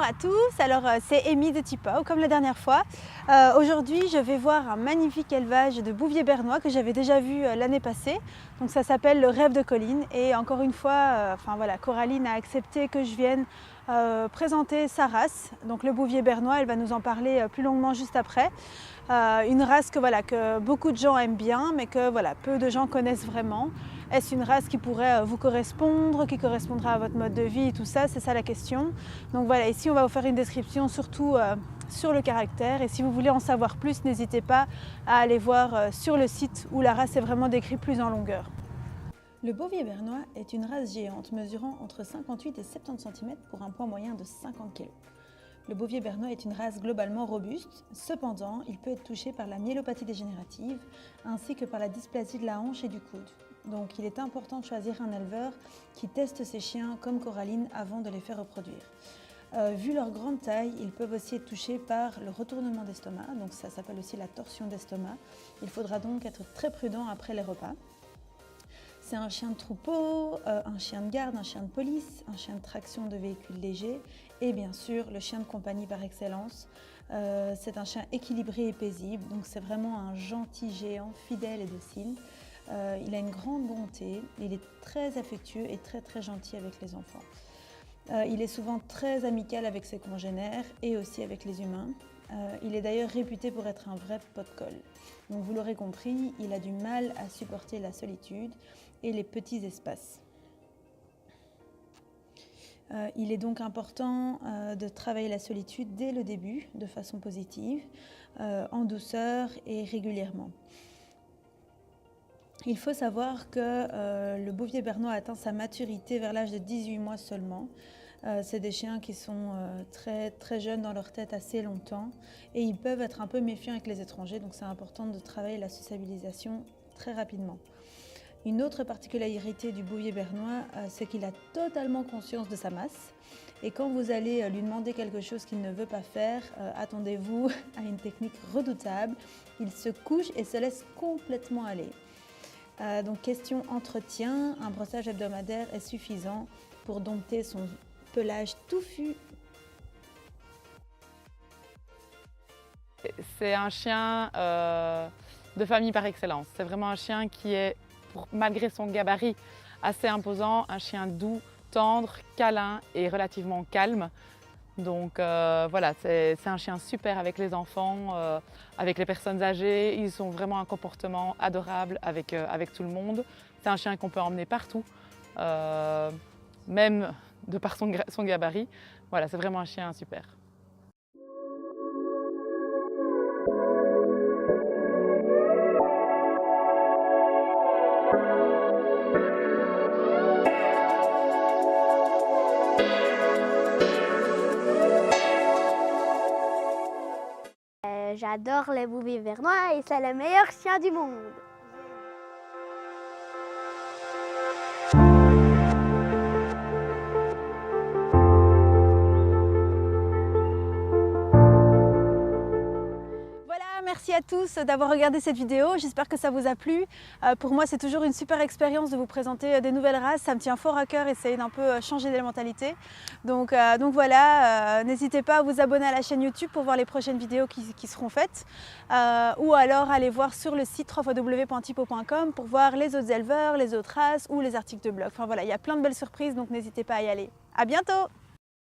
à tous, alors c'est Amy de Tipao comme la dernière fois. Aujourd'hui je vais voir un magnifique élevage de bouvier bernois que j'avais déjà vu l'année passée. Donc ça s'appelle le Rêve de Colline et encore une fois, Coraline a accepté que je vienne présenter sa race. Donc le bouvier bernois, elle va nous en parler plus longuement juste après. Une race que beaucoup de gens aiment bien mais que peu de gens connaissent vraiment. Est-ce une race qui pourrait vous correspondre, qui correspondra à votre mode de vie, tout ça, c'est ça la question. Donc voilà, ici on va vous faire une description surtout sur le caractère et si vous voulez en savoir plus, n'hésitez pas à aller voir sur le site où la race est vraiment décrite plus en longueur. Le bouvier bernois est une race géante mesurant entre 58 et 70 cm pour un poids moyen de 50 kg. Le bouvier bernois est une race globalement robuste, cependant il peut être touché par la myélopathie dégénérative ainsi que par la dysplasie de la hanche et du coude. Donc il est important de choisir un éleveur qui teste ses chiens comme Coraline avant de les faire reproduire. Vu leur grande taille, ils peuvent aussi être touchés par le retournement d'estomac, donc ça s'appelle aussi la torsion d'estomac. Il faudra donc être très prudent après les repas. C'est un chien de troupeau, un chien de garde, un chien de police, un chien de traction de véhicules légers et bien sûr le chien de compagnie par excellence. C'est un chien équilibré et paisible, donc c'est vraiment un gentil géant, fidèle et docile. Il a une grande bonté, il est très affectueux et très gentil avec les enfants. Il est souvent très amical avec ses congénères et aussi avec les humains. Il est d'ailleurs réputé pour être un vrai pot-de-colle. Donc vous l'aurez compris, il a du mal à supporter la solitude et les petits espaces. Il est donc important de travailler la solitude dès le début de façon positive, en douceur et régulièrement. Il faut savoir que le bouvier bernois atteint sa maturité vers l'âge de 18 mois seulement. C'est des chiens qui sont très jeunes dans leur tête assez longtemps et ils peuvent être un peu méfiants avec les étrangers, donc c'est important de travailler la sociabilisation très rapidement. Une autre particularité du bouvier bernois, c'est qu'il a totalement conscience de sa masse et quand vous allez lui demander quelque chose qu'il ne veut pas faire, attendez-vous à une technique redoutable. Il se couche et se laisse complètement aller. Donc question entretien, un brossage hebdomadaire est suffisant pour dompter son pelage touffu. C'est un chien de famille par excellence. C'est vraiment un chien qui est, malgré son gabarit assez imposant, un chien doux, tendre, câlin et relativement calme. Donc voilà, c'est un chien super avec les enfants, avec les personnes âgées. Ils ont vraiment un comportement adorable avec tout le monde. C'est un chien qu'on peut emmener partout, même de par son gabarit. Voilà, c'est vraiment un chien super. J'adore les bouviers bernois et c'est le meilleur chien du monde. Merci à tous d'avoir regardé cette vidéo, j'espère que ça vous a plu. Pour moi c'est toujours une super expérience de vous présenter des nouvelles races, ça me tient fort à cœur, essayer d'un peu changer les mentalités. Donc voilà, n'hésitez pas à vous abonner à la chaîne YouTube pour voir les prochaines vidéos qui seront faites. Ou alors allez voir sur le site www.tipao.com pour voir les autres éleveurs, les autres races ou les articles de blog. Enfin voilà, il y a plein de belles surprises donc n'hésitez pas à y aller. À bientôt!